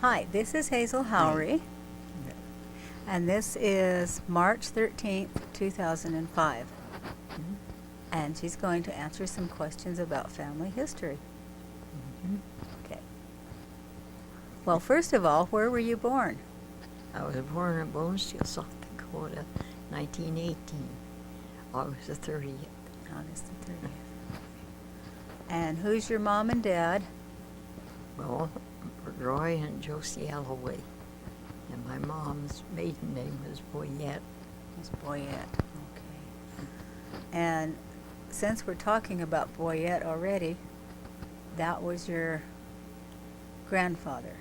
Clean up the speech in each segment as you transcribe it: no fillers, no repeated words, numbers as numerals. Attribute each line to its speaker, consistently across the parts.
Speaker 1: Hi, this is Hazel Howery, and this is March 13th, 2005.
Speaker 2: Mhm.
Speaker 1: And she's going to answer some questions about family history.
Speaker 2: Mhm.
Speaker 1: Okay. Well, first of all, where were you born?
Speaker 2: I was born in Bonesteel, South Dakota, 1918, August the 30th.
Speaker 1: August the 30th. And who's your mom and dad?
Speaker 2: Well, Roy and Josie Alloway. And my mom's maiden name was Boyette.
Speaker 1: Miss Boyette. Okay. And since we're talking about Boyette already, that was your grandfather.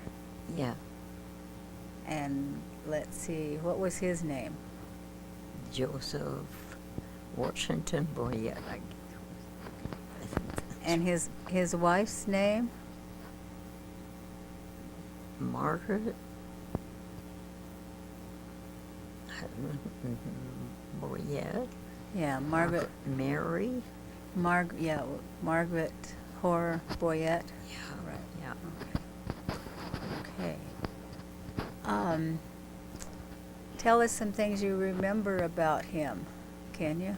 Speaker 2: Yeah,
Speaker 1: And let's see, what was his name?
Speaker 2: Joseph Washington Boyette. I think that's
Speaker 1: And his wife's name?
Speaker 2: Margaret. Boyette.
Speaker 1: Yeah, Margaret.
Speaker 2: Mary.
Speaker 1: Margaret Hoare Boyette.
Speaker 2: Yeah,
Speaker 1: Right.
Speaker 2: yeah.
Speaker 1: Okay. Tell us some things you remember about him, can you?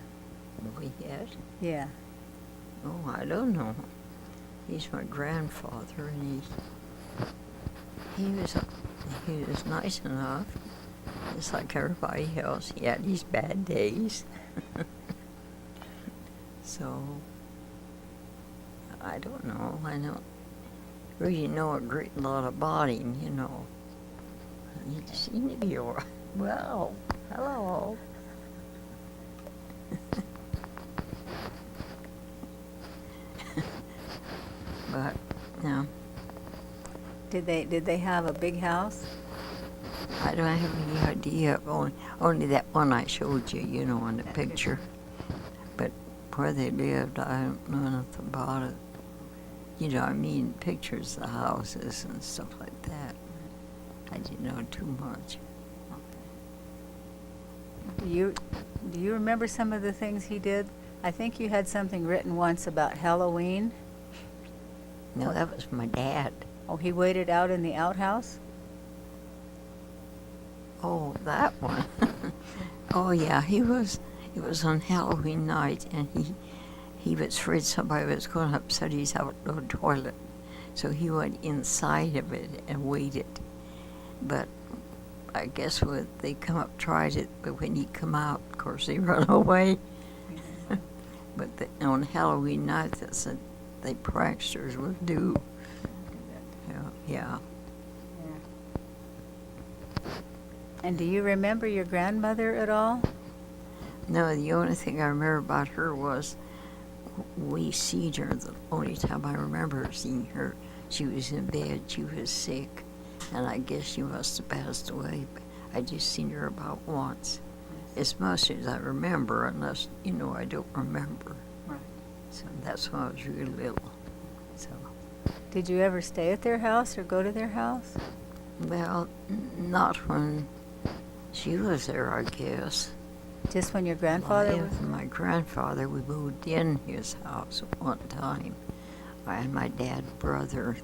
Speaker 2: Boyette.
Speaker 1: Yeah.
Speaker 2: Oh, I don't know. He's my grandfather, and he was nice enough. Just like everybody else, he had these bad days. So I don't know. I don't really know a great lot about him, you know. He seemed to be all right. Well, hello. But no,
Speaker 1: Did they have a big house?
Speaker 2: I don't have any idea. Only that one I showed you, you know, in the picture. But where they lived, I don't know nothing about it. You know, I mean, pictures of the houses and stuff like that. I didn't know too much.
Speaker 1: Do you remember some of the things he did? I think you had something written once about Halloween.
Speaker 2: No, that was my dad.
Speaker 1: Oh, he waited out in the outhouse?
Speaker 2: Oh, that one. Oh, yeah, it was on Halloween night, and he was afraid somebody was going to upset his outdoor toilet. So he went inside of it and waited. But I guess when they come up, tried it, but when he come out, of course, he run away. But on Halloween night, that's what the pranksters would do. Yeah.
Speaker 1: And do you remember your grandmother at all?
Speaker 2: No, the only thing I remember about her was we seen her. The only time I remember seeing her, she was in bed. She was sick, and I guess she must have passed away. But I just seen her about once, as much as I remember, unless I don't remember.
Speaker 1: Right.
Speaker 2: So that's when I was really little. So,
Speaker 1: Did you ever stay at their house or go to their house?
Speaker 2: well, not when she was there, I guess.
Speaker 1: Just when your grandfather was?
Speaker 2: My grandfather, we moved in his house at one time. I and my dad's brother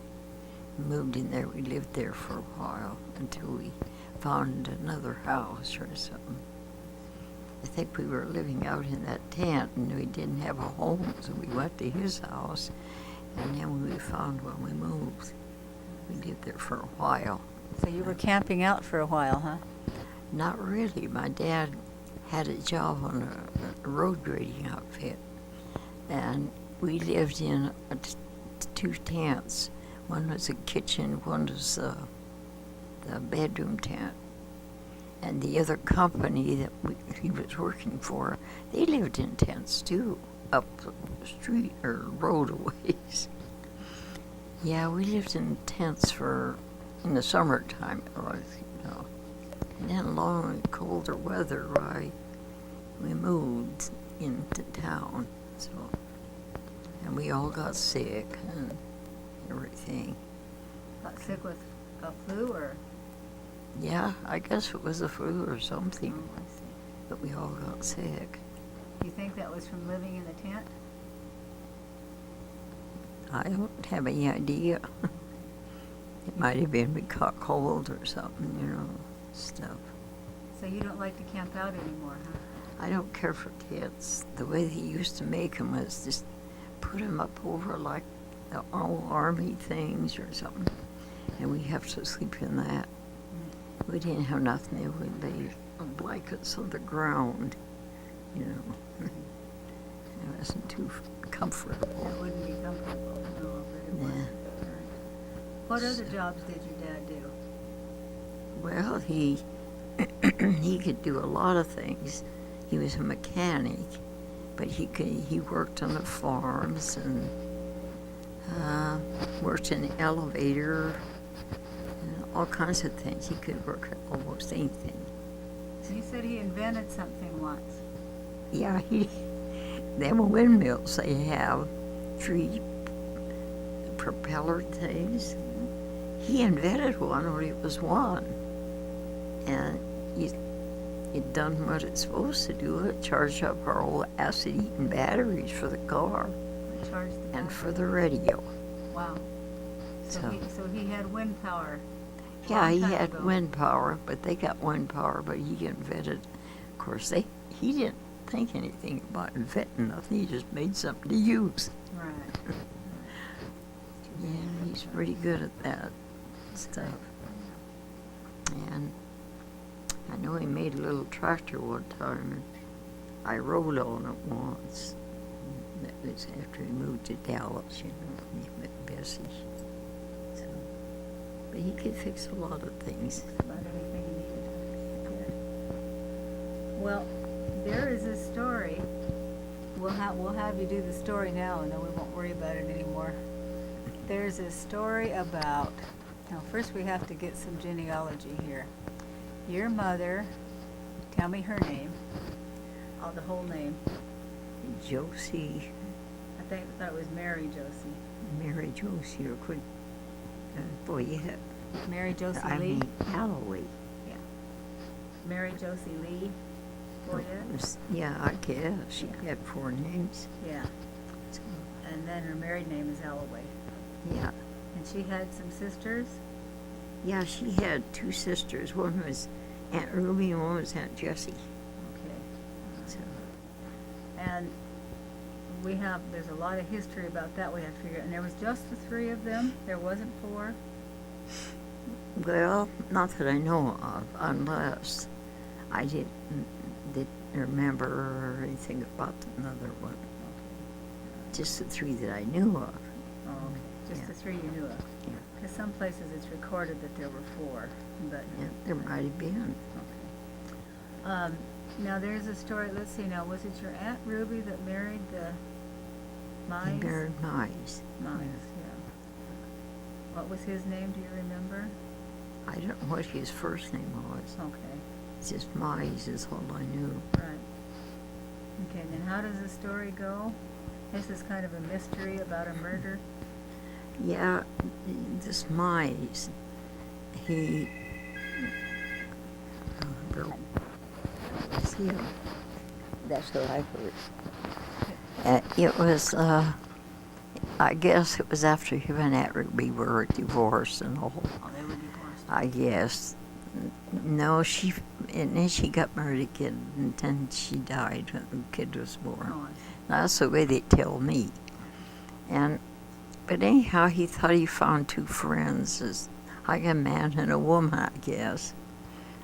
Speaker 2: moved in there. We lived there for a while until we found another house or something. I think we were living out in that tent, and we didn't have a home, so we went to his house. And then when we found one, we moved. We lived there for a while.
Speaker 1: So you were camping out for a while, huh?
Speaker 2: Not really. My dad had a job on a road grading outfit, and we lived in two tents. One was a kitchen, one was the bedroom tent. And the other company that he was working for, they lived in tents too, up the street or road a ways. Yeah, we lived in tents in the summertime, And then along in colder weather, we moved into town, so, and we all got sick and everything.
Speaker 1: Got sick with a flu or?
Speaker 2: Yeah, I guess it was the flu or something,
Speaker 1: I see.
Speaker 2: but we all got sick.
Speaker 1: Do you think that was from living in the tent?
Speaker 2: I don't have any idea. It might have been we caught cold or something, you know, stuff.
Speaker 1: So you don't like to camp out anymore, huh?
Speaker 2: I don't care for tents. The way they used to make them was just put them up over like the old army things or something, and we have to sleep in that. We didn't have nothing. They would lay blankets on the ground, you know. It wasn't too comfortable.
Speaker 1: It wouldn't be comfortable, no, but it
Speaker 2: Yeah.
Speaker 1: wasn't. Right. What other jobs did your dad do?
Speaker 2: Well, he could do a lot of things. He was a mechanic, but he worked on the farms and worked in the elevator and all kinds of things. He could work at almost anything.
Speaker 1: You said he invented something once.
Speaker 2: Yeah, them windmills they have, 3 propeller things. He invented one when he was 1, and it done what it's supposed to do. It charged up our old acid-eating batteries for the car
Speaker 1: Charged the
Speaker 2: and
Speaker 1: battery.
Speaker 2: for the radio.
Speaker 1: Wow. So he had wind power.
Speaker 2: Yeah,
Speaker 1: long
Speaker 2: he
Speaker 1: time
Speaker 2: had
Speaker 1: ago.
Speaker 2: wind power, but they got wind power, but he invented, of course, he didn't think anything about inventing nothing. He just made something to use.
Speaker 1: Right.
Speaker 2: Yeah, he's pretty good at that stuff. And I know he made a little tractor one time, and I rode on it once. That was after he moved to Dallas, you know, when he met Bessie. So, but he could fix a lot of things.
Speaker 1: About anything you needed. Well, there is a story. We'll have you do the story now, and then we won't worry about it anymore. There's a story about. Now, first we have to get some genealogy here. Your mother. Tell me her name. The whole name.
Speaker 2: Josie,
Speaker 1: I thought it was Mary Josie.
Speaker 2: Mary Josie, or could, boy, yeah.
Speaker 1: Mary Josie
Speaker 2: I
Speaker 1: Lee.
Speaker 2: mean, Alloway.
Speaker 1: Mary Josie Lee. Boyette.
Speaker 2: Yeah, I guess. She had 4 names.
Speaker 1: Yeah.
Speaker 2: So,
Speaker 1: And then her married name is Alloway.
Speaker 2: yeah.
Speaker 1: And she had some sisters.
Speaker 2: Yeah, she had 2 sisters. One was Aunt Ruby and one was Aunt Jessie.
Speaker 1: Okay.
Speaker 2: So,
Speaker 1: And there's a lot of history about that we have to figure out. And there was just the 3 of them? There wasn't 4?
Speaker 2: well, not that I know of, unless I didn't remember anything about another one. Just the 3 that I knew of.
Speaker 1: Oh, okay. Just
Speaker 2: Yeah.
Speaker 1: the 3 you knew of?
Speaker 2: Yeah.
Speaker 1: Because some places it's recorded that there were 4, but...
Speaker 2: Yeah, there might have been.
Speaker 1: Okay. Now there's a story, let's see now, was it your Aunt Ruby that married the
Speaker 2: He
Speaker 1: Mize?
Speaker 2: married Mize.
Speaker 1: Mize, yeah. What was his name, do you remember?
Speaker 2: I don't know what his first name was.
Speaker 1: Okay,
Speaker 2: It's just Mize is all I knew.
Speaker 1: right. Okay, and then how does the story go? This is kind of a mystery about a murder.
Speaker 2: Yeah, this Mize, he... See, that's what I heard. It was, I guess it was after him and Aunt Ruby were divorced and all.
Speaker 1: Oh, they were divorced.
Speaker 2: I guess. No, and then she got married again, and then she died when the kid was born.
Speaker 1: Oh, I see.
Speaker 2: That's the way they tell me. But anyhow, he thought he found 2 friends, like a man and a woman, I guess.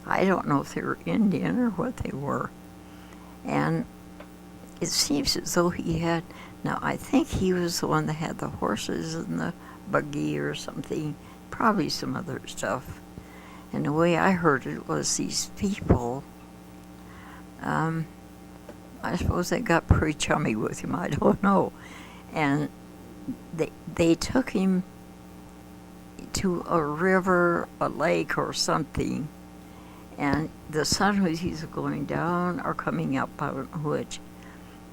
Speaker 2: I don't know if they were Indian or what they were. And it seems as though he had, now I think he was the one that had the horses and the buggy or something, probably some other stuff. And the way I heard it was these people, I suppose they got pretty chummy with him, I don't know. And they took him to a river, a lake or something, and the sun was either going down or coming up, I don't know which,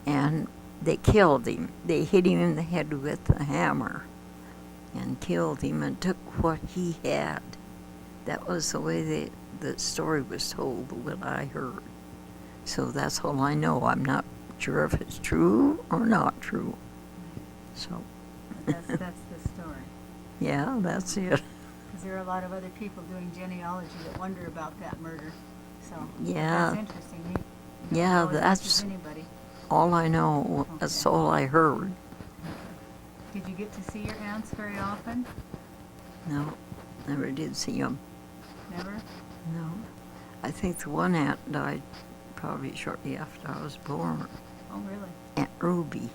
Speaker 2: and they killed him. They hit him in the head with a hammer and killed him and took what he had. That was the way the story was told, what I heard. So that's all I know. I'm not sure if it's true or not true. So.
Speaker 1: That's the story.
Speaker 2: Yeah, that's it.
Speaker 1: Because there are a lot of other people doing genealogy that wonder about that murder. So
Speaker 2: Yeah.
Speaker 1: that's interesting. You
Speaker 2: Yeah,
Speaker 1: know as much as
Speaker 2: that's
Speaker 1: anybody.
Speaker 2: all I know. That's
Speaker 1: Okay.
Speaker 2: all I heard.
Speaker 1: Did you get to see your aunts very often?
Speaker 2: No, never did see them.
Speaker 1: Never?
Speaker 2: No. I think the one aunt died probably shortly after I was born.
Speaker 1: Oh, really?
Speaker 2: Aunt Ruby.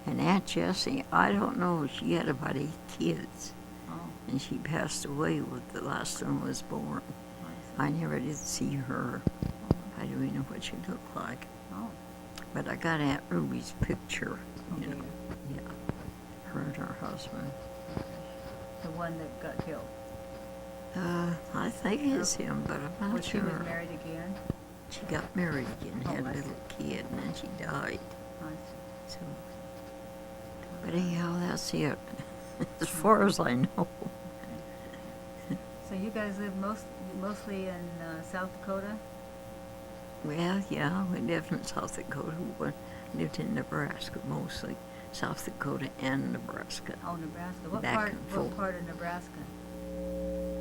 Speaker 2: And Aunt Jessie, I don't know, she had about 8 kids.
Speaker 1: Oh,
Speaker 2: And she passed away when the last one was born. I never did see her. I don't even know what she looked like.
Speaker 1: Oh,
Speaker 2: But I got Aunt Ruby's picture, you
Speaker 1: okay.
Speaker 2: know. Yeah. Her and her husband.
Speaker 1: The one that got killed.
Speaker 2: I think it's him, but I'm not
Speaker 1: Was she
Speaker 2: sure.
Speaker 1: was married again?
Speaker 2: She got married again,
Speaker 1: Oh,
Speaker 2: had a
Speaker 1: I see.
Speaker 2: little kid, and then she died.
Speaker 1: I see.
Speaker 2: So, but anyhow, that's it. As far as I know.
Speaker 1: So you guys live mostly in South Dakota?
Speaker 2: Well, yeah, we lived in South Dakota. We lived in Nebraska mostly. South Dakota and Nebraska.
Speaker 1: Oh, Nebraska. What
Speaker 2: Back
Speaker 1: part?
Speaker 2: and
Speaker 1: What
Speaker 2: forth.
Speaker 1: part of Nebraska?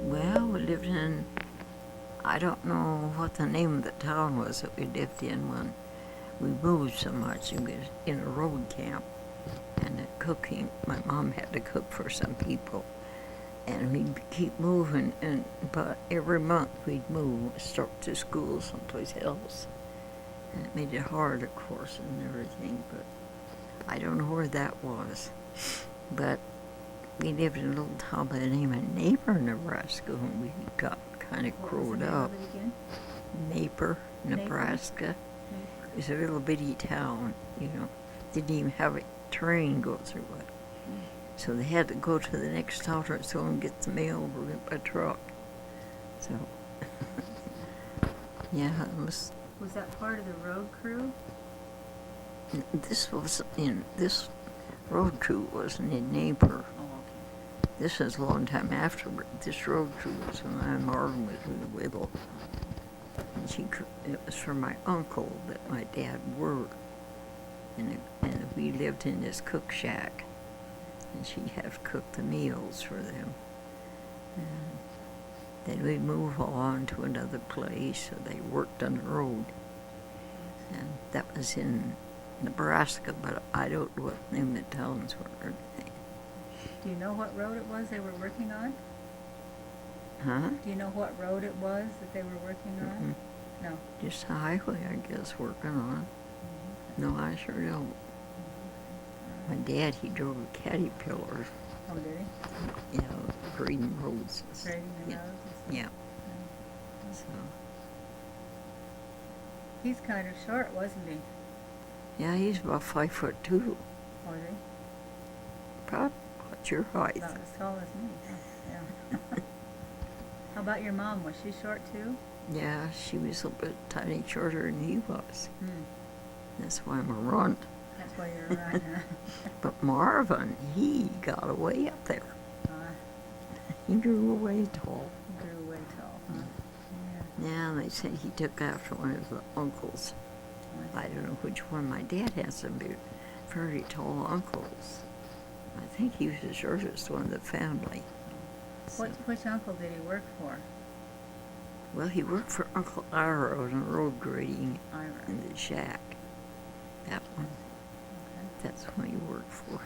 Speaker 2: Well, we lived in, I don't know what the name of the town was that we lived in when we moved so much. We was in a road camp, and the cooking, my mom had to cook for some people. And we'd keep moving, but every month we'd move, start to school someplace else. And it made it hard, of course, and everything, but I don't know where that was. But we lived in a little town by the name of Naper, Nebraska, when we got kind of
Speaker 1: What was the
Speaker 2: growed
Speaker 1: name
Speaker 2: up.
Speaker 1: of it again?
Speaker 2: Naper, Nebraska. It was a little bitty town, you know. Didn't even have a train go through it. So they had to go to the next town or so and get the mail by truck. So, yeah, it was.
Speaker 1: Was that part of the road crew?
Speaker 2: This road crew wasn't in Naper.
Speaker 1: Oh, okay.
Speaker 2: This was a long time afterward. This road crew was when I and Marvin was really little. And it was for my uncle that my dad worked. And we lived in this cook shack. And she had to cook the meals for them. And then we'd move on to another place, so they worked on the road. And that was in Nebraska, but I don't know what the name of the towns were.
Speaker 1: Do you know what road it was they were working on?
Speaker 2: Huh?
Speaker 1: Do you know what road it was that they were working on? No.
Speaker 2: Just a highway, I guess, working on. No, I sure don't. My dad, he drove a Caterpillar,
Speaker 1: Oh, did he?
Speaker 2: you know, grading roads. and stuff.
Speaker 1: Grading the
Speaker 2: Yeah.
Speaker 1: roads and stuff?
Speaker 2: Yeah.
Speaker 1: Oh.
Speaker 2: So,
Speaker 1: He's kind of short, wasn't he?
Speaker 2: yeah, he's about 5'2".
Speaker 1: Was he?
Speaker 2: Probably what's your height?
Speaker 1: About as tall as me. Huh? Yeah. How about your mom? Was she short too?
Speaker 2: Yeah, she was a little bit tiny shorter than he was.
Speaker 1: Hmm.
Speaker 2: That's why I'm a runt.
Speaker 1: That's why you're right, huh?
Speaker 2: But Marvin, he got away up there. He grew away tall.
Speaker 1: He grew way tall, huh? Yeah.
Speaker 2: Yeah, they said he took after one of the uncles. I don't know which one. My dad had some very tall uncles. I think he was the shortest one of the family. So,
Speaker 1: Which uncle did he work for?
Speaker 2: well, he worked for Uncle Ira on road grading
Speaker 1: Ira.
Speaker 2: in the shack. That one.
Speaker 1: Okay.
Speaker 2: That's what he worked for.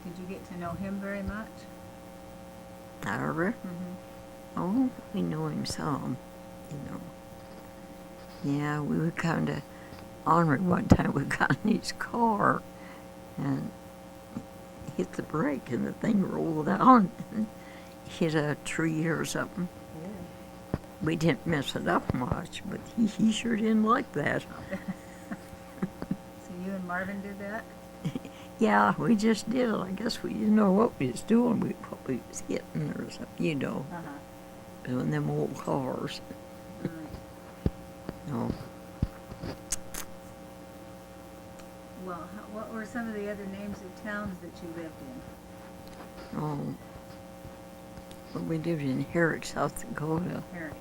Speaker 1: Did you get to know him very much?
Speaker 2: Ira?
Speaker 1: Mm-hmm.
Speaker 2: Oh, we know him some, you know. Yeah, we were kind of honored one time. We got in his car and hit the brake, and the thing rolled down and hit a tree or something.
Speaker 1: Yeah.
Speaker 2: We didn't mess it up much, but he sure didn't like that.
Speaker 1: So you and Marvin did that?
Speaker 2: Yeah, we just did it. I guess we didn't know what we was doing, what we was hitting or something, you know,
Speaker 1: Uh-huh.
Speaker 2: doing them old cars.
Speaker 1: Right.
Speaker 2: No.
Speaker 1: Well, what were some of the other names of towns that you lived in?
Speaker 2: Oh. Well, we lived in Herrick, South Dakota.
Speaker 1: Harry.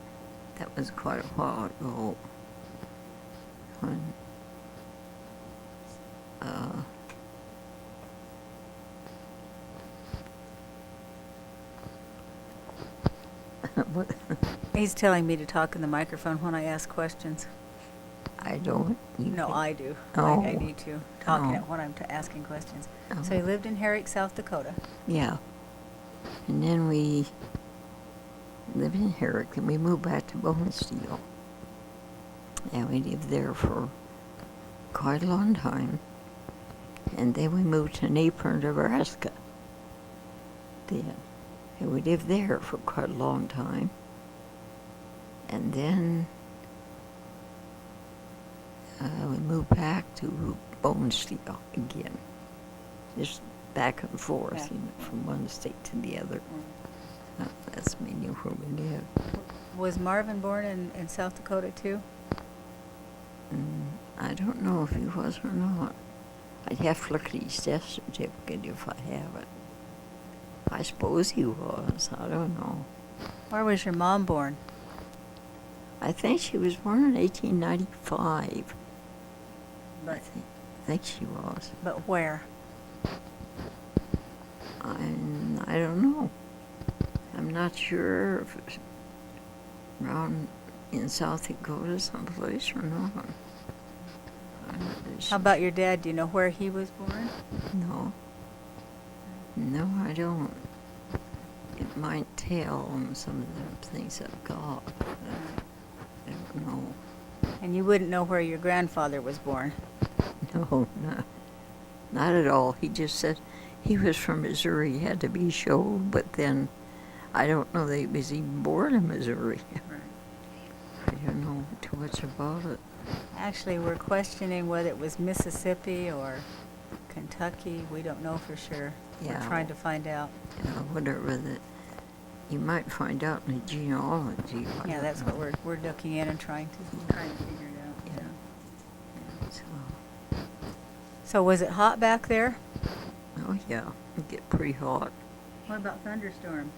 Speaker 2: That was quite a while ago. When, What?
Speaker 1: He's telling me to talk in the microphone when I ask questions.
Speaker 2: I don't. You
Speaker 1: No,
Speaker 2: can-
Speaker 1: I do. I
Speaker 2: Oh.
Speaker 1: need to. Talking
Speaker 2: Oh.
Speaker 1: when I'm asking questions.
Speaker 2: Oh.
Speaker 1: So he lived in Herrick, South Dakota.
Speaker 2: Yeah. And then we lived in Herrick, and we moved back to Bone Steel. And we lived there for quite a long time. And then we moved to Napier, Nebraska. Then. And we lived there for quite a long time. And then we moved back to Bone Steel again. Just back and forth,
Speaker 1: Yeah.
Speaker 2: you know, from one state to the other. That's mainly where we live.
Speaker 1: Was Marvin born in South Dakota too?
Speaker 2: I don't know if he was or not. I'd have to look at his death certificate if I have it. I suppose he was. I don't know.
Speaker 1: Where was your mom born?
Speaker 2: I think she was born in 1895.
Speaker 1: But
Speaker 2: I think she was.
Speaker 1: but where?
Speaker 2: I don't know. I'm not sure if it's around in South Dakota someplace or not. I'm not really
Speaker 1: How
Speaker 2: sure.
Speaker 1: about your dad? Do you know where he was born?
Speaker 2: No. No, I don't. It might tell on some of the things I've got. But I don't know.
Speaker 1: And you wouldn't know where your grandfather was born.
Speaker 2: No, not at all. He just said he was from Missouri. He had to be showed, but then I don't know that he was even born in Missouri. I don't know too much about it.
Speaker 1: Actually, we're questioning whether it was Mississippi or Kentucky. We don't know for sure.
Speaker 2: Yeah.
Speaker 1: We're trying to find out.
Speaker 2: Whatever that you might find out in the genealogy. I
Speaker 1: Yeah,
Speaker 2: don't
Speaker 1: that's
Speaker 2: know.
Speaker 1: what we're looking in and trying to figure it out.
Speaker 2: Yeah. So,
Speaker 1: So was it hot back there?
Speaker 2: oh yeah, it get pretty hot.
Speaker 1: What about thunderstorms?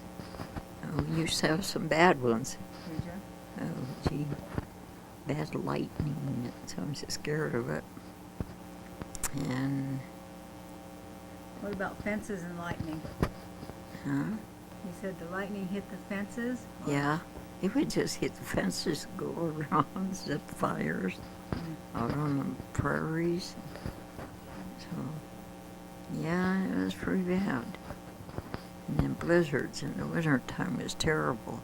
Speaker 2: Oh, we used to have some bad ones.
Speaker 1: Did you?
Speaker 2: Oh, gee. Bad lightning. So I'm just scared of it. And,
Speaker 1: What about fences and lightning?
Speaker 2: huh?
Speaker 1: You said the lightning hit the fences?
Speaker 2: Yeah. It would just hit the fences, go around, set fires out on the prairies. So, yeah, it was pretty bad. And then blizzards in the winter time was terrible.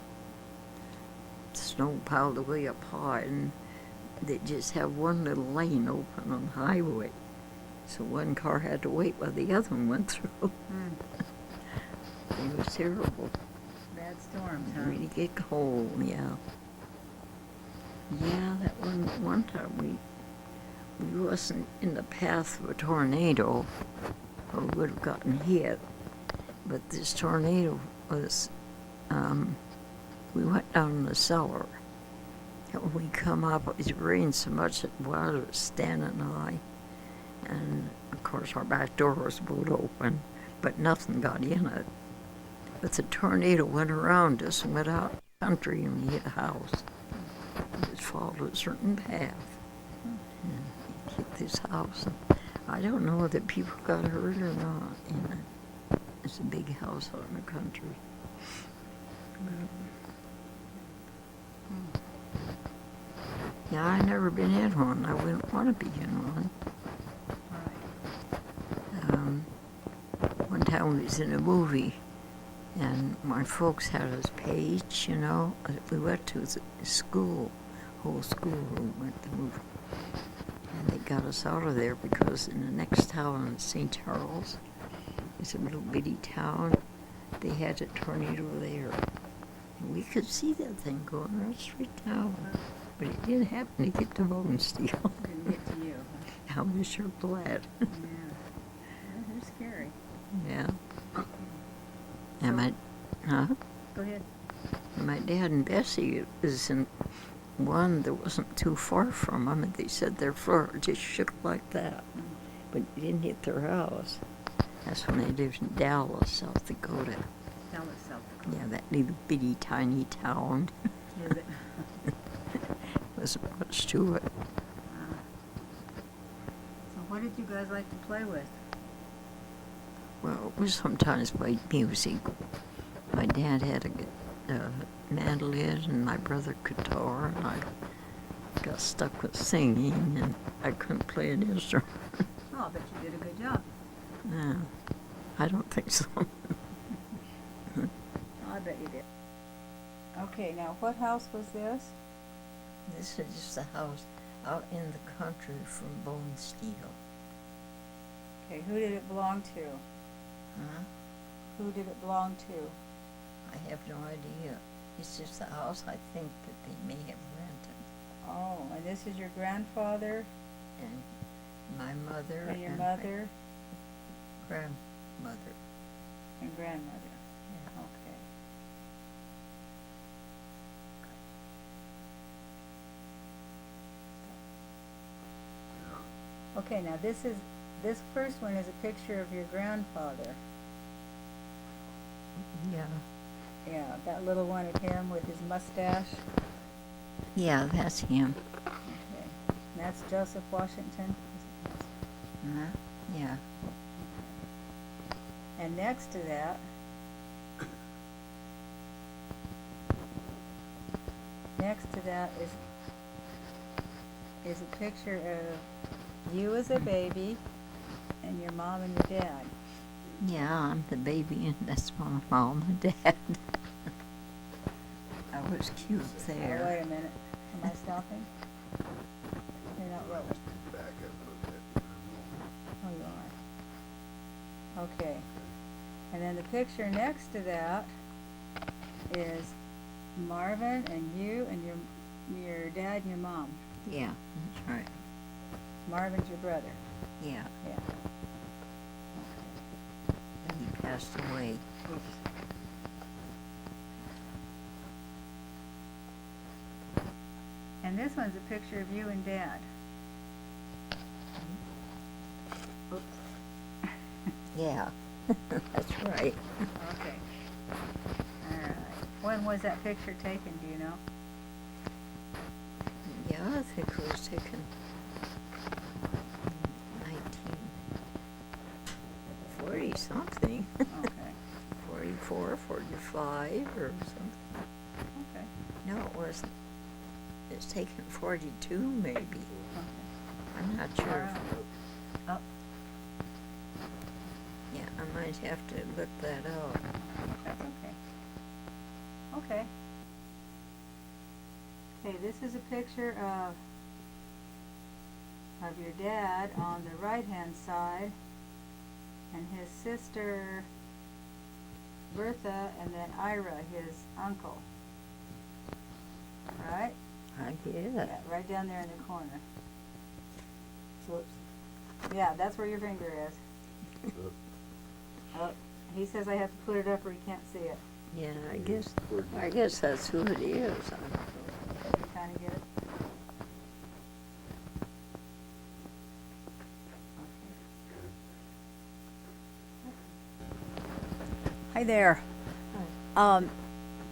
Speaker 2: Snow piled way up high, and they just have one little lane open on the highway. So one car had to wait while the other one went through. It was terrible.
Speaker 1: Bad storms,
Speaker 2: It really get cold, yeah. Yeah, that one time we wasn't in the path of a tornado, or we would have gotten hit. But this tornado was, we went down in the cellar. And when we come up, it was raining so much that water was standing high. And of course our back door was both open, but nothing got in it. But the tornado went around us and went out the country and we hit a house. It followed a certain path. And it hit this house. And I don't know that people got hurt or not. You know, it's a big house out in the country. Yeah, I never been in one. I wouldn't want to be in one. One time we was in a movie, and my folks had us page, you know. We went to the school, whole school room went to the movie. And they got us out of there because in the next town in St. Charles, it's a little bitty town, they had a tornado there. And we could see that thing going right straight down. But it didn't happen to get to Bone Steel.
Speaker 1: Didn't get to you.
Speaker 2: I was sure glad.
Speaker 1: Yeah. They're scary.
Speaker 2: Yeah. And huh?
Speaker 1: Go ahead.
Speaker 2: My dad and Bessie was in one that wasn't too far from them, and they said their floor just shook like that, but it didn't hit their house. That's when they lived in Dallas, South Dakota.
Speaker 1: Dallas, South Dakota.
Speaker 2: Yeah, that little bitty tiny town.
Speaker 1: Is it?
Speaker 2: Wasn't much to it.
Speaker 1: So what did you guys like to play with?
Speaker 2: Well, we sometimes played music. My dad had mandolin and my brother guitar, and I got stuck with singing, and I couldn't play an instrument.
Speaker 1: Oh, I bet you did a good job.
Speaker 2: No, I don't think so.
Speaker 1: I bet you did. Okay, now what house was this?
Speaker 2: This is just a house out in the country from Bone Steel.
Speaker 1: Okay, who did it belong to?
Speaker 2: Huh?
Speaker 1: Who did it belong to?
Speaker 2: I have no idea. It's just a house I think that they may have rented.
Speaker 1: Oh, and this is your grandfather
Speaker 2: And my mother
Speaker 1: and your
Speaker 2: my
Speaker 1: mother
Speaker 2: grandmother.
Speaker 1: and grandmother.
Speaker 2: Yeah.
Speaker 1: Okay. Okay, now this first one is a picture of your grandfather.
Speaker 2: Yeah.
Speaker 1: Yeah, that little one of him with his mustache.
Speaker 2: Yeah, that's him.
Speaker 1: Okay. And that's Joseph Washington.
Speaker 2: Huh? Yeah.
Speaker 1: And next to that, is a picture of you as a baby and your mom and your dad.
Speaker 2: Yeah, I'm the baby, and that's my mom and dad. I was cute
Speaker 1: Oh,
Speaker 2: there.
Speaker 1: wait a minute. Am I stopping? You're not rolling. Oh, you are. Okay. And then the picture next to that is Marvin and you and your dad and your mom.
Speaker 2: Yeah, that's right.
Speaker 1: Marvin's your brother.
Speaker 2: Yeah,
Speaker 1: Yeah.
Speaker 2: he passed away.
Speaker 1: And this one's a picture of you and Dad. Oops.
Speaker 2: Yeah, that's right.
Speaker 1: Okay. All right. When was that picture taken, do you know?
Speaker 2: Yeah, I think it was taken 1940 something.
Speaker 1: Okay.
Speaker 2: 44, 45 or something.
Speaker 1: Okay.
Speaker 2: No, it wasn't. It's taken 42 maybe.
Speaker 1: Okay.
Speaker 2: I'm not
Speaker 1: All
Speaker 2: sure.
Speaker 1: right. Oh,
Speaker 2: Yeah, I might have to look that up.
Speaker 1: that's okay. Okay. Okay, this is a picture of your dad on the right-hand side and his sister Bertha and then Ira, his uncle. Right?
Speaker 2: I
Speaker 1: Yeah,
Speaker 2: guess.
Speaker 1: right down there in the corner. Whoops. Yeah, that's where your finger is. Oh, he says I have to put it up or he can't see it.
Speaker 2: Yeah, I guess that's who it is.
Speaker 1: Can you kind of get it? Hi there.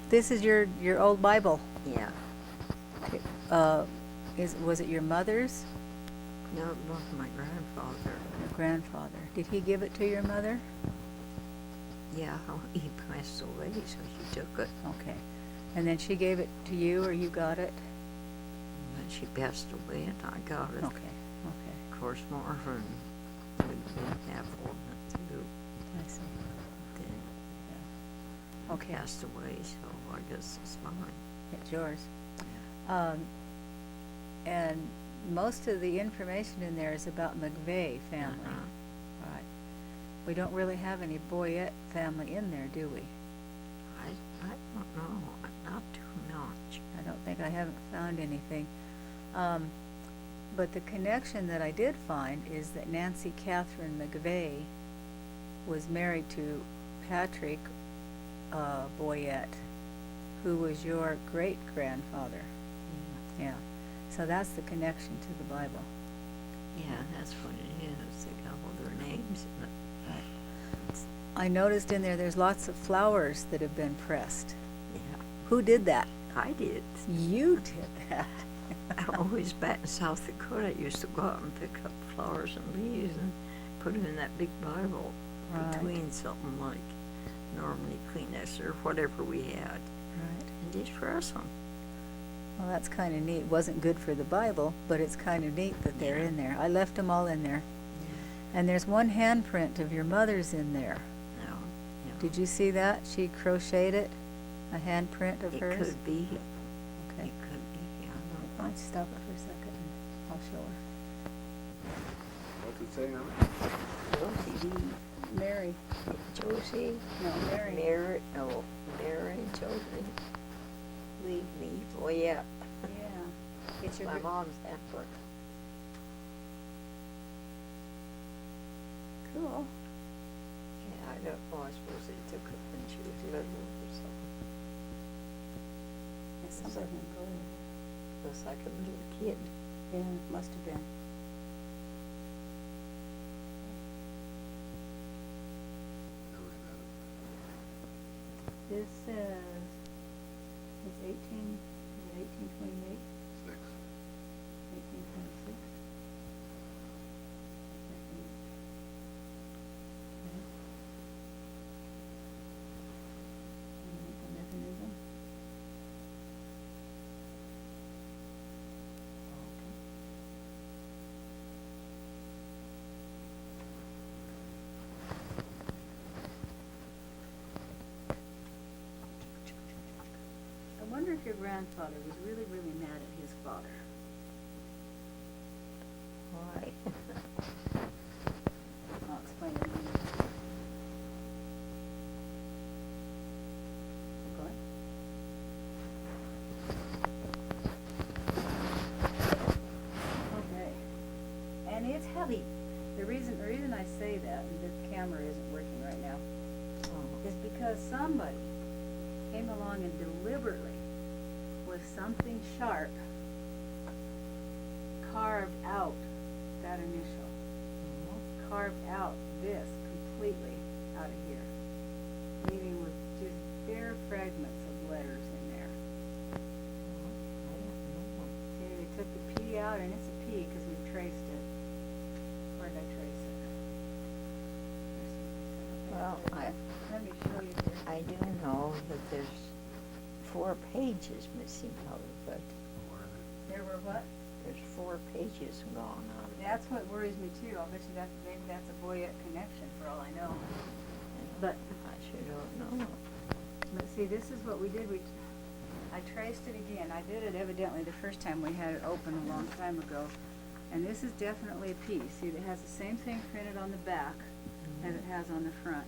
Speaker 1: This is your old Bible.
Speaker 2: Yeah.
Speaker 1: Was it your mother's?
Speaker 2: No, it was my grandfather.
Speaker 1: Your grandfather. Did he give it to your mother?
Speaker 2: Yeah, he passed away, so she took it.
Speaker 1: Okay. And then she gave it to you, or you got it?
Speaker 2: But she passed away, and I got it.
Speaker 1: Okay. Okay.
Speaker 2: Of course, Marvin didn't have one too.
Speaker 1: I see.
Speaker 2: Then
Speaker 1: Okay.
Speaker 2: passed away, so I guess it's mine.
Speaker 1: It's yours. And most of the information in there is about McVeigh family.
Speaker 2: Uh-huh.
Speaker 1: Right. We don't really have any Boyette family in there, do we?
Speaker 2: I don't know, not too much.
Speaker 1: I don't think I haven't found anything. But the connection that I did find is that Nancy Catherine McVeigh was married to Patrick Boyette, who was your great-grandfather. Yeah. So that's the connection to the Bible.
Speaker 2: Yeah, that's what it is. They got all their names in it.
Speaker 1: Right. I noticed in there's lots of flowers that have been pressed.
Speaker 2: Yeah,
Speaker 1: Who did that?
Speaker 2: I did.
Speaker 1: You did that.
Speaker 2: Always back in South Dakota, I used to go out and pick up flowers and leaves and put them in that big Bible
Speaker 1: Right.
Speaker 2: between something like normally Kleenex or whatever we had.
Speaker 1: Right.
Speaker 2: just wrestle.
Speaker 1: Well, that's kind of neat. Wasn't good for the Bible, but it's kind of neat that they're
Speaker 2: Yeah.
Speaker 1: in there. I left them all in there. And there's one handprint of your mother's in there.
Speaker 2: No, no.
Speaker 1: Did you see that? She crocheted it, a handprint of
Speaker 2: It
Speaker 1: hers.
Speaker 2: could be.
Speaker 1: Okay.
Speaker 2: It could be. I don't
Speaker 1: I'll
Speaker 2: know.
Speaker 1: stop it for a second and I'll show her.
Speaker 3: What's it say on it?
Speaker 2: Josie,
Speaker 1: Mary.
Speaker 2: Josie,
Speaker 1: No, Mary.
Speaker 2: Mary, no, Mary, Josie, Lee, oh yeah,
Speaker 1: Yeah. It's your
Speaker 2: my
Speaker 1: gr-
Speaker 2: mom's effort.
Speaker 1: Cool.
Speaker 2: Yeah, I don't know, I suppose they took her when she was little or something.
Speaker 1: It's somebody embroidered.
Speaker 2: Looks like a little kid.
Speaker 1: Yeah, must have been. This says, it's 1828, 1826. The mechanism. I wonder if your grandfather was really, really mad at his father.
Speaker 2: Why?
Speaker 1: I'll explain it in a minute. Go ahead. Okay. And it's heavy. The reason I say that, and the camera isn't working right now,
Speaker 2: Oh,
Speaker 1: is because somebody came along and deliberately, with something sharp, carved out that initial. Carved out this completely out of here, leaving with just bare fragments of letters in there.
Speaker 2: I don't know.
Speaker 1: See, they took the P out, and it's a P because we've traced it. Where did I trace it?
Speaker 2: Well,
Speaker 1: Let me show you here.
Speaker 2: I do know that there's 4 pages missing out of it.
Speaker 1: There were what?
Speaker 2: There's 4 pages gone out of it.
Speaker 1: That's what worries me too. I'll bet you maybe that's a Boyette connection for all I know. But
Speaker 2: I sure don't know.
Speaker 1: But see, this is what we did. I traced it again. I did it evidently the first time we had it open a long time ago. And this is definitely a P. See, it has the same thing printed on the back as it has on the front.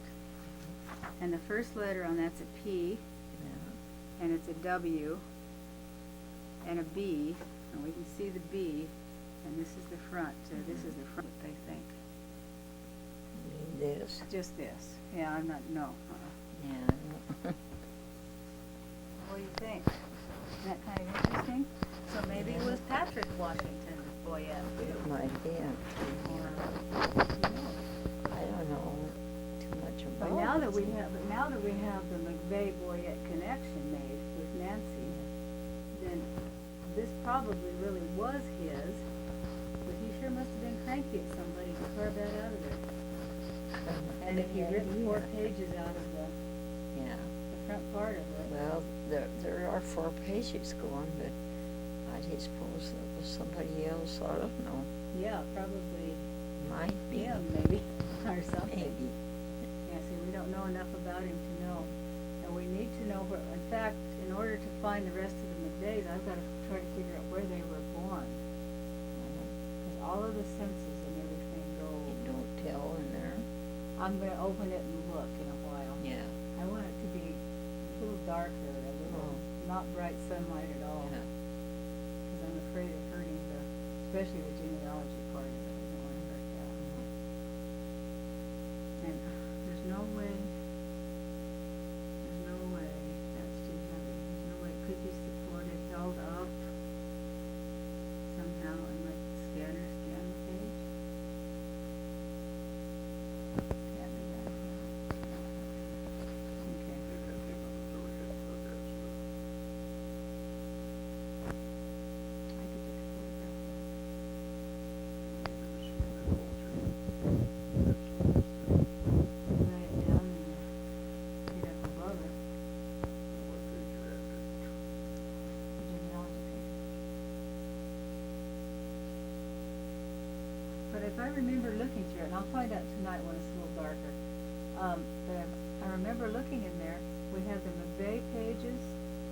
Speaker 1: And the first letter on that's a P,
Speaker 2: Yeah.
Speaker 1: and it's a W, and a B, and we can see the B, and this is the front. So this is the front, they think.
Speaker 2: You mean this?
Speaker 1: Just this. Yeah, I'm not, no.
Speaker 2: Yeah.
Speaker 1: What do you think? Isn't that kind of interesting? So maybe it was Patrick Washington's Boyette.
Speaker 2: It might be. I don't know too much about
Speaker 1: But now that we
Speaker 2: it.
Speaker 1: have, the McVeigh Boyette connection made with Nancy, then this probably really was his, but he sure must have been cranky at somebody to carve that out of there. And if he ripped 4 pages out of the
Speaker 2: Yeah.
Speaker 1: front part of it.
Speaker 2: Well, there are 4 pages going, but I just suppose it was somebody else. I don't know.
Speaker 1: Yeah, probably
Speaker 2: Might be.
Speaker 1: him maybe, or something.
Speaker 2: Maybe.
Speaker 1: Yeah, see, we don't know enough about him to know. And we need to know where, in fact, in order to find the rest of the McVeighs, I've got to try to figure out where they were born. Because all of the census and everything go,
Speaker 2: It don't tell in there.
Speaker 1: I'm going to open it and look in a while.
Speaker 2: Yeah.
Speaker 1: I want it to be a little darker, a little, not bright sunlight at all.
Speaker 2: Yeah.
Speaker 1: Because I'm afraid of hurting especially the genealogy part of it. I don't want to hurt that. And there's no way, that's too heavy. There's no way it could be supported, held up somehow and let the scanner scan the page. Can't be that. Okay. I could take a photograph. Write it down and get up above it. if I remember looking through it, and I'll find out tonight when it's a little darker. But I remember looking in there, we have the McVeigh pages,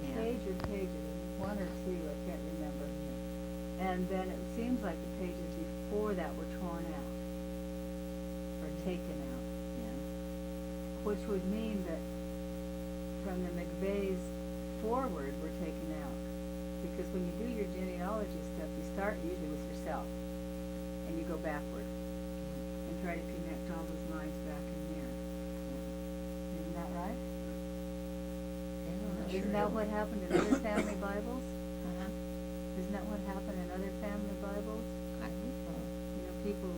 Speaker 2: Yeah.
Speaker 1: page or pages, one or two, I can't remember. And then it seems like the pages before that were torn out, or taken out,
Speaker 2: Yeah.
Speaker 1: which would mean that from the McVeighs forward were taken out. Because when you do your genealogy stuff, you start usually with yourself, and you go backward, and try to connect all those lines back in there. Isn't that right?
Speaker 2: Yeah,
Speaker 1: Isn't
Speaker 2: sure
Speaker 1: that
Speaker 2: do.
Speaker 1: what happened in other family Bibles?
Speaker 2: Uh-huh.
Speaker 1: Isn't that what happened in other family Bibles?
Speaker 2: I don't know.
Speaker 1: You know, people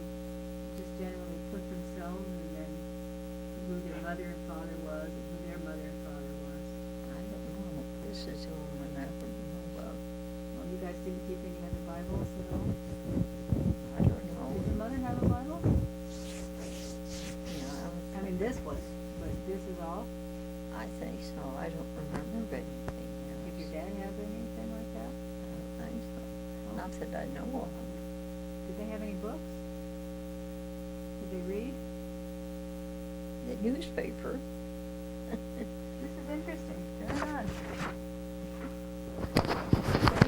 Speaker 1: just generally put themselves and then who their mother and father was, and who their mother and father was.
Speaker 2: I don't know. This is the one I never know about.
Speaker 1: Well, you guys didn't keep any other Bibles at all?
Speaker 2: I don't know.
Speaker 1: Did your mother have a Bible?
Speaker 2: Yeah,
Speaker 1: I mean, this one, but this is all?
Speaker 2: I think so. I don't remember anything else.
Speaker 1: Did your dad have anything like that?
Speaker 2: I don't think so. Not that I know of.
Speaker 1: Did they have any books? Did they read?
Speaker 2: The newspaper.
Speaker 1: This is interesting. Turn on.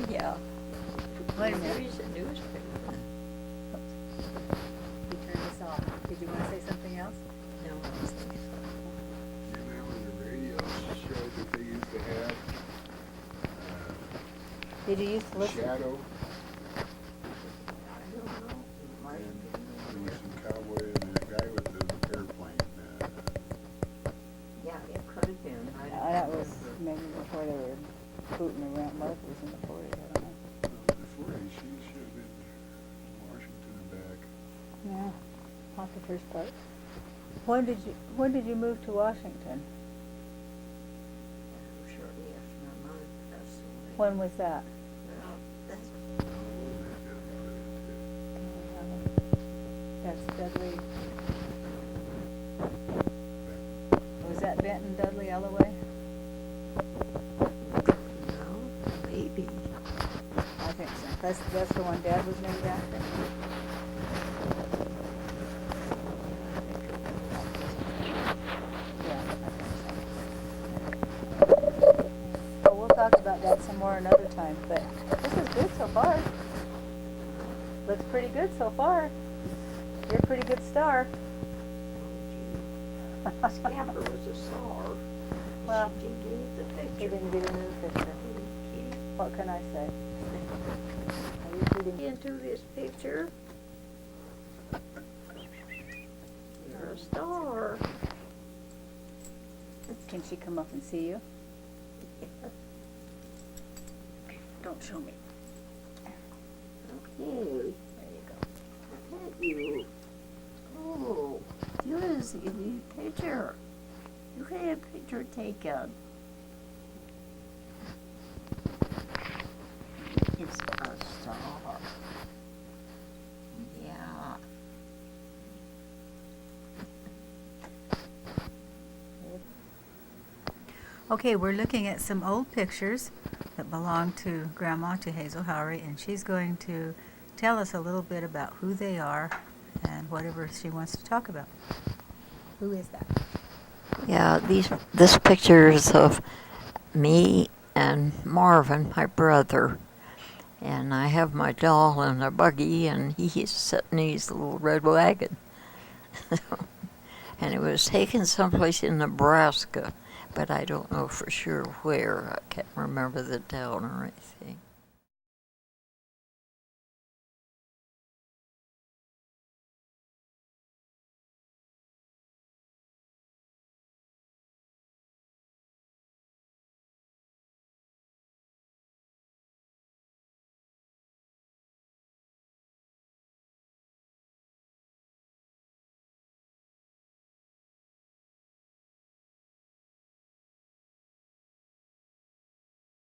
Speaker 2: Yeah.
Speaker 1: Wait a minute.
Speaker 2: There is a newspaper.
Speaker 1: You turned this off. Did you want to say something else?
Speaker 2: No, I don't think so.
Speaker 3: You remember the radio show that they used to have?
Speaker 1: Did you used to listen?
Speaker 3: Shadow,
Speaker 2: I don't know. Might
Speaker 3: and
Speaker 2: have been.
Speaker 3: there was some cowboy and a guy with the airplane.
Speaker 2: Yeah, it could have been. I don't
Speaker 1: That was
Speaker 2: remember.
Speaker 1: maybe before they were booting around. Martha was in the 40s, I don't know.
Speaker 3: Before she should have been Washington and back.
Speaker 1: Yeah, not the first part. When did you move to Washington?
Speaker 2: Shortly after my mother passed away.
Speaker 1: When was that?
Speaker 2: Well, that's
Speaker 1: That's Dudley. Was that Benton Dudley Alloway?
Speaker 2: no, maybe.
Speaker 1: I think so. That's the one Dad was named after. Yeah, I think so. Well, we'll talk about that some more another time, but this is good so far. Looks pretty good so far. You're a pretty good star.
Speaker 2: Scamper was a star.
Speaker 1: Well,
Speaker 2: She didn't get the
Speaker 1: He
Speaker 2: picture.
Speaker 1: didn't get a new picture.
Speaker 2: Okay.
Speaker 1: What can I say? Are you shooting?
Speaker 2: Into this picture. You're a star.
Speaker 1: Can she come up and see you? Don't show me.
Speaker 2: Okay.
Speaker 1: There you go.
Speaker 2: Look at you. Oh, you didn't see the picture. You had a picture taken. It's a star. Yeah.
Speaker 1: Okay, we're looking at some old pictures that belong to Grandma, to Hazel Howery, and she's going to tell us a little bit about who they are and whatever she wants to talk about. Who is that?
Speaker 2: Yeah, this picture is of me and Marvin, my brother. And I have my doll in a buggy, and he's sitting in his little red wagon. And it was taken someplace in Nebraska, but I don't know for sure where. I can't remember the town or anything.